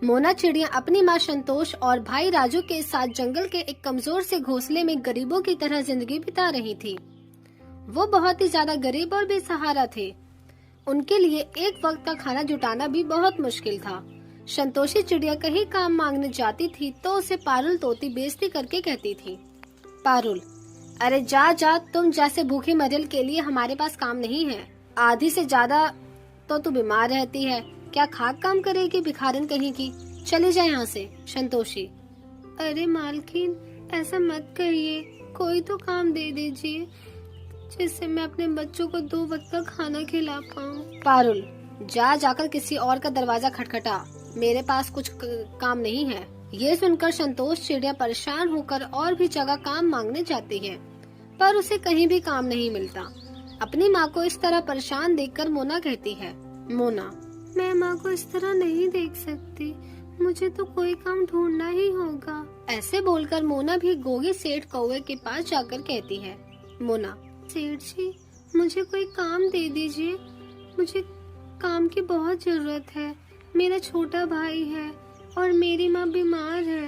मोना चिड़िया अपनी माँ संतोष और भाई राजू के साथ जंगल के एक कमजोर से घोंसले में गरीबों की तरह जिंदगी बिता रही थी। वो बहुत ही ज्यादा गरीब और बेसहारा थे। उनके लिए एक वक्त का खाना जुटाना भी बहुत मुश्किल था। संतोषी चिड़िया कहीं काम मांगने जाती थी तो उसे पारुल तोती बेइज्जती करके कहती थी, पारुल, अरे जा जा, तुम जैसे भूखे मरियल के लिए हमारे पास काम नहीं है। आधी से ज्यादा तो तू बीमार रहती है, क्या खाक काम करेगी भिखारन कहीं की। चले जाए यहाँ से। संतोषी, अरे मालकिन, ऐसा मत कहिए, कोई तो काम दे दीजिए जिससे मैं अपने बच्चों को 2 वक्त का खाना खिला पाऊँ। पारुल, जाकर किसी और का दरवाजा खटखटा, मेरे पास कुछ काम नहीं है। ये सुनकर संतोष चिड़िया परेशान होकर और भी जगह काम मांगने जाती है, पर उसे कहीं भी काम नहीं मिलता। अपनी माँ को इस तरह परेशान देखकर मोना कहती है, मोना, मैं माँ को इस तरह नहीं देख सकती, मुझे तो कोई काम ढूंढना ही होगा। ऐसे बोलकर मोना भी गोगी सेठ कौवे के पास जाकर कहती है, मोना, सेठ जी, मुझे कोई काम दे दीजिए, मुझे काम की बहुत जरूरत है। मेरा छोटा भाई है और मेरी माँ बीमार है,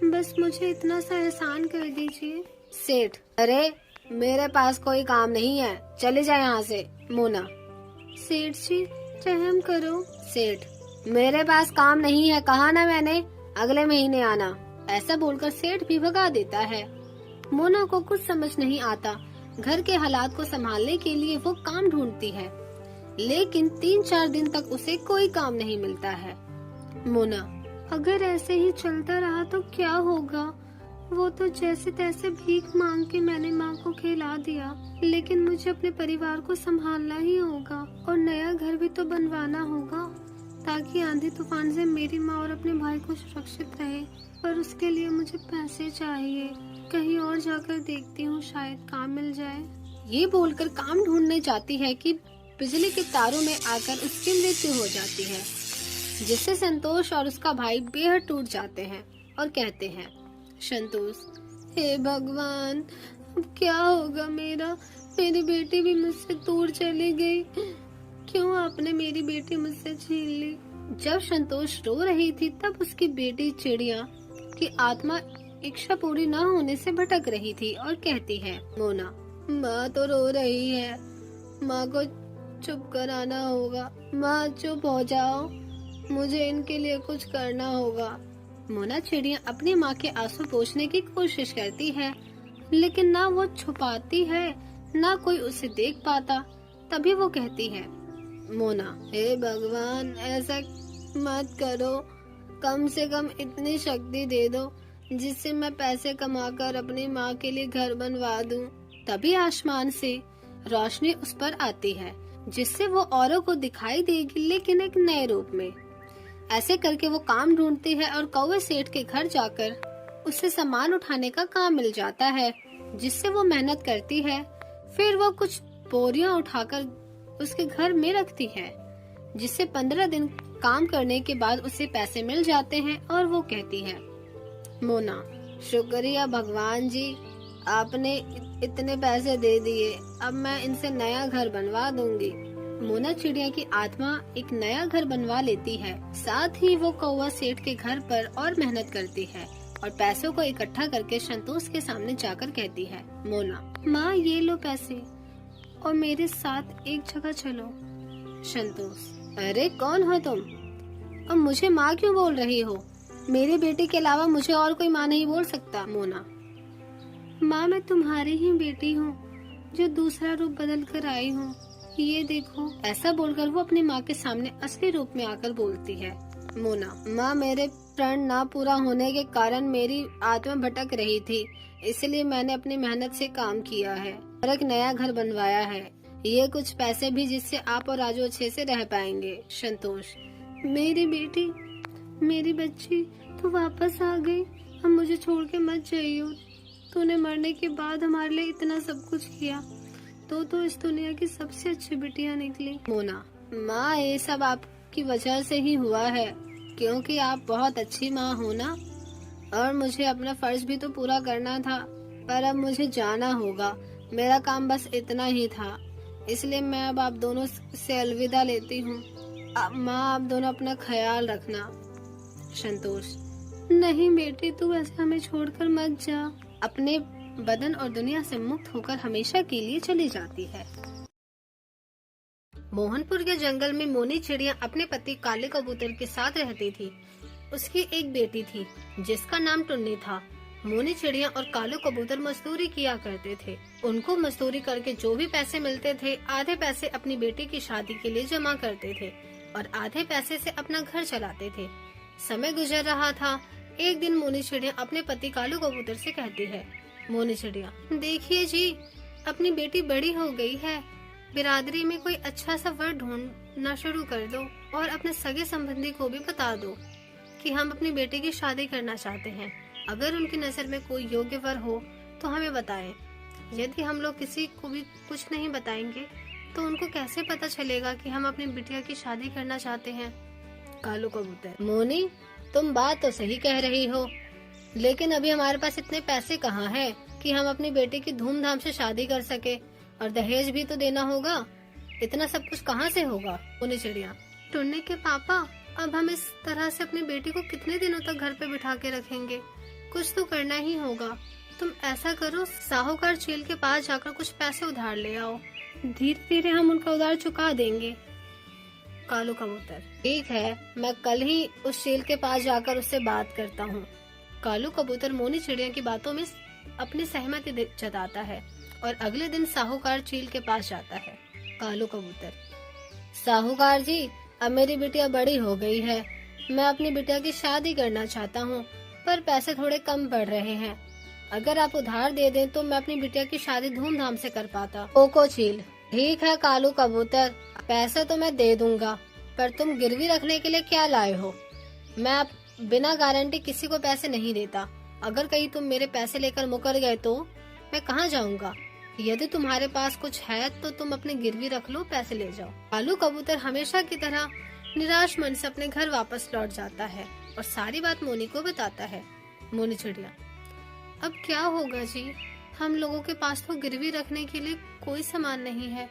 बस मुझे इतना सा एहसान कर दीजिए। सेठ, अरे मेरे पास कोई काम नहीं है, चले जाए यहाँ से। मोना, सेठ जी रहम करो। सेठ, मेरे पास काम नहीं है, कहा ना मैंने, अगले महीने आना। ऐसा बोलकर सेठ भी भगा देता है। मोना को कुछ समझ नहीं आता। घर के हालात को संभालने के लिए वो काम ढूंढती है, लेकिन 3-4 दिन तक उसे कोई काम नहीं मिलता है। मोना, अगर ऐसे ही चलता रहा तो क्या होगा? वो तो जैसे तैसे भीख मांग के मैंने माँ को खिला दिया, लेकिन मुझे अपने परिवार को संभालना ही होगा और नया घर भी तो बनवाना होगा ताकि आंधी तूफान से मेरी माँ और अपने भाई को सुरक्षित रहे। पर उसके लिए मुझे पैसे चाहिए, कहीं और जाकर देखती हूँ, शायद काम मिल जाए। ये बोलकर काम ढूंढने जाती है कि बिजली के तारों में आकर उसकी मृत्यु हो जाती है, जिससे संतोष और उसका भाई बेहद टूट जाते हैं और कहते हैं, संतोष, हे भगवान, अब क्या होगा मेरा? मेरी बेटी भी मुझसे दूर चली गई, क्यों आपने मेरी बेटी मुझसे छीन ली? जब संतोष रो रही थी तब उसकी बेटी चिड़िया की आत्मा इच्छा पूरी न होने से भटक रही थी और कहती है, मोना, माँ तो रो रही है, माँ को चुप कराना होगा। माँ चुप हो जाओ, मुझे इनके लिए कुछ करना होगा। मोना चिड़िया अपनी माँ के आंसू पोंछने की कोशिश करती है, लेकिन ना वो छुपाती है, ना कोई उसे देख पाता। तभी वो कहती है, मोना, हे भगवान, ऐसा मत करो, कम से कम इतनी शक्ति दे दो जिससे मैं पैसे कमाकर अपनी माँ के लिए घर बनवा दूं। तभी आसमान से रोशनी उस पर आती है, जिससे वो औरों को दिखाई देगी, लेकिन एक नए रूप में। ऐसे करके वो काम ढूंढती है और कौवे सेठ के घर जाकर उसे सामान उठाने का काम मिल जाता है, जिससे वो मेहनत करती है। फिर वो कुछ बोरियां उठाकर उसके घर में रखती है, जिससे 15 दिन काम करने के बाद उसे पैसे मिल जाते हैं और वो कहती है, मोना, शुक्रिया भगवान जी, आपने इतने पैसे दे दिए, अब मैं इनसे नया घर बनवा दूंगी। मोना चिड़िया की आत्मा एक नया घर बनवा लेती है। साथ ही वो कौवा सेठ के घर पर और मेहनत करती है और पैसों को इकट्ठा करके संतोष के सामने जाकर कहती है, मोना, माँ ये लो पैसे और मेरे साथ एक जगह चलो। संतोष, अरे कौन हो तुम और मुझे माँ क्यों बोल रही हो? मेरी बेटी के अलावा मुझे और कोई माँ नहीं बोल सकता। मोना, माँ मैं तुम्हारी ही बेटी हूँ जो दूसरा रूप बदल कर आई हूँ, ये देखो। ऐसा बोलकर वो अपनी माँ के सामने असली रूप में आकर बोलती है, मोना, माँ मेरे प्रण ना पूरा होने के कारण मेरी आत्मा भटक रही थी, इसलिए मैंने अपनी मेहनत से काम किया है और एक नया घर बनवाया है। ये कुछ पैसे भी जिससे आप और राजू अच्छे से रह पाएंगे। संतोष, मेरी बेटी, मेरी बच्ची, तू वापस आ गई, हम मुझे छोड़ के मत जाइयो। तूने मरने के बाद हमारे लिए इतना सब कुछ किया, तो इस दुनिया की सबसे अच्छी बिटिया निकली। मोना, माँ ये सब आपकी वजह से ही हुआ है, क्योंकि आप बहुत अच्छी माँ हो ना, और मुझे अपना फर्ज भी तो पूरा करना था, पर अब मुझे जाना होगा। मेरा काम बस इतना ही था, इसलिए मैं अब आप दोनों से अलविदा लेती हूँ। माँ, आप दोनों अपना ख्याल रखना। संतोष, नहीं बेटी, तू ऐसे हमें छोड़कर मत जा। अपने बदन और दुनिया से मुक्त होकर हमेशा के लिए चली जाती है। मोहनपुर के जंगल में मोनी चिड़िया अपने पति काले कबूतर के साथ रहती थी। उसकी एक बेटी थी जिसका नाम टुन्नी था। मोनी चिड़िया और कालू कबूतर मजदूरी किया करते थे। उनको मजदूरी करके जो भी पैसे मिलते थे, आधे पैसे अपनी बेटी की शादी के लिए जमा करते थे और आधे पैसे से अपना घर चलाते थे। समय गुजर रहा था। एक दिन मोनी चिड़िया अपने पति कालू कबूतर से कहती है, मोनी चिड़िया, देखिए जी, अपनी बेटी बड़ी हो गई है। बिरादरी में कोई अच्छा सा वर ढूंढना शुरू कर दो और अपने सगे संबंधी को भी बता दो कि हम अपनी बेटी की शादी करना चाहते हैं। अगर उनकी नजर में कोई योग्य वर हो तो हमें बताएं। यदि हम लोग किसी को भी कुछ नहीं बताएंगे तो उनको कैसे पता चलेगा कि हम अपनी बिटिया की शादी करना चाहते हैं। कालू कबूतर, मोनी, तुम बात तो सही कह रही हो, लेकिन अभी हमारे पास इतने पैसे कहाँ हैं कि हम अपनी बेटी की धूमधाम से शादी कर सके, और दहेज भी तो देना होगा। इतना सब कुछ कहाँ से होगा। मोनी चिड़िया, टुन्नी के पापा, अब हम इस तरह से अपनी बेटी को कितने दिनों तक घर पे बिठा के रखेंगे। कुछ तो करना ही होगा। तुम ऐसा करो, साहूकार चील के पास जाकर कुछ पैसे उधार ले आओ। धीरे धीरे हम उनका उधार चुका देंगे। कालू कबूतर, ठीक है, मैं कल ही उस चील के पास जाकर उससे बात करता हूँ। कालू कबूतर मोनी चिड़िया की बातों में अपनी सहमति जताता है और अगले दिन साहूकार चील के पास जाता है। कालू कबूतर, साहूकार जी, अब मेरी बिटिया बड़ी हो गई है। मैं अपनी बिटिया की शादी करना चाहता हूँ, पर पैसे थोड़े कम पड़ रहे हैं। अगर आप उधार दे दें तो मैं अपनी बिटिया की शादी धूमधाम से कर पाता। कोको चील, ठीक है कालू कबूतर, पैसे तो मैं दे दूंगा, पर तुम गिरवी रखने के लिए क्या लाए हो। मैं अब बिना गारंटी किसी को पैसे नहीं देता। अगर कहीं तुम मेरे पैसे लेकर मुकर गए तो मैं कहाँ जाऊँगा। यदि तुम्हारे पास कुछ है तो तुम अपने गिरवी रख लो, पैसे ले जाओ। कालू कबूतर हमेशा की तरह निराश मन से अपने घर वापस लौट जाता है और सारी बात मोनी को बताता है। मोनी चिड़िया, अब क्या होगा जी, हम लोगों के पास तो गिरवी रखने के लिए कोई सामान नहीं है।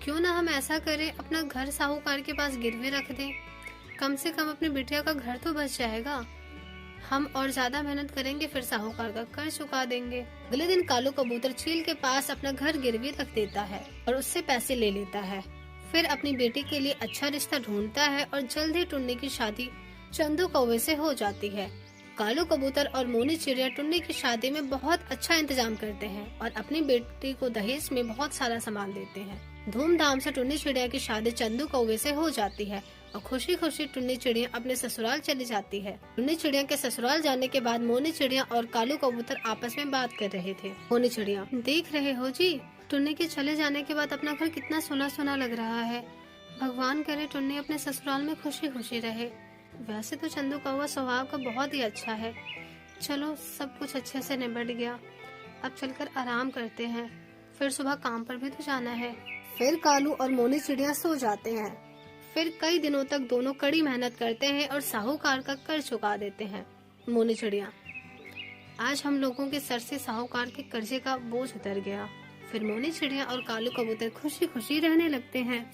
क्यों ना हम ऐसा करें, अपना घर साहूकार के पास गिरवी रख दें। कम से कम अपनी बिटिया का घर तो बच जाएगा। हम और ज्यादा मेहनत करेंगे, फिर साहूकार का कर्ज चुका देंगे। अगले दिन कालू कबूतर चील के पास अपना घर गिरवी रख देता है और उससे पैसे ले लेता है। फिर अपनी बेटी के लिए अच्छा रिश्ता ढूंढता है और जल्द ही टुन्नी की शादी चंदू कौवे से हो जाती है। कालू कबूतर और मोनी चिड़िया टुन्नी की शादी में बहुत अच्छा इंतजाम करते हैं और अपनी बेटी को दहेज में बहुत सारा सामान देते हैं। धूमधाम से टुन्नी चिड़िया की शादी चंदू कौवे से हो जाती है और खुशी खुशी टुन्नी चिड़िया अपने ससुराल चली जाती है। टुन्नी चिड़िया के ससुराल जाने के बाद मोनी चिड़िया और कालू कबूतर आपस में बात कर रहे थे। मोनी चिड़िया, देख रहे हो जी, टुन्नी के चले जाने के बाद अपना घर कितना सुना सुना लग रहा है। भगवान करे टुन्नी अपने ससुराल में खुशी खुशी रहे। वैसे तो चंदू कौवा स्वभाव का बहुत ही अच्छा है। चलो, सब कुछ अच्छे से निबट गया, अब चलकर आराम करते हैं, फिर सुबह काम पर भी तो जाना है। फिर कालू और मोनी चिड़िया सो जाते हैं। फिर कई दिनों तक दोनों कड़ी मेहनत करते हैं और साहूकार का कर्ज चुका देते हैं। मोनी चिड़िया, आज हम लोगों के सर से साहूकार के कर्जे का बोझ उतर गया। फिर मोनी चिड़िया और कालू कबूतर खुशी खुशी रहने लगते हैं।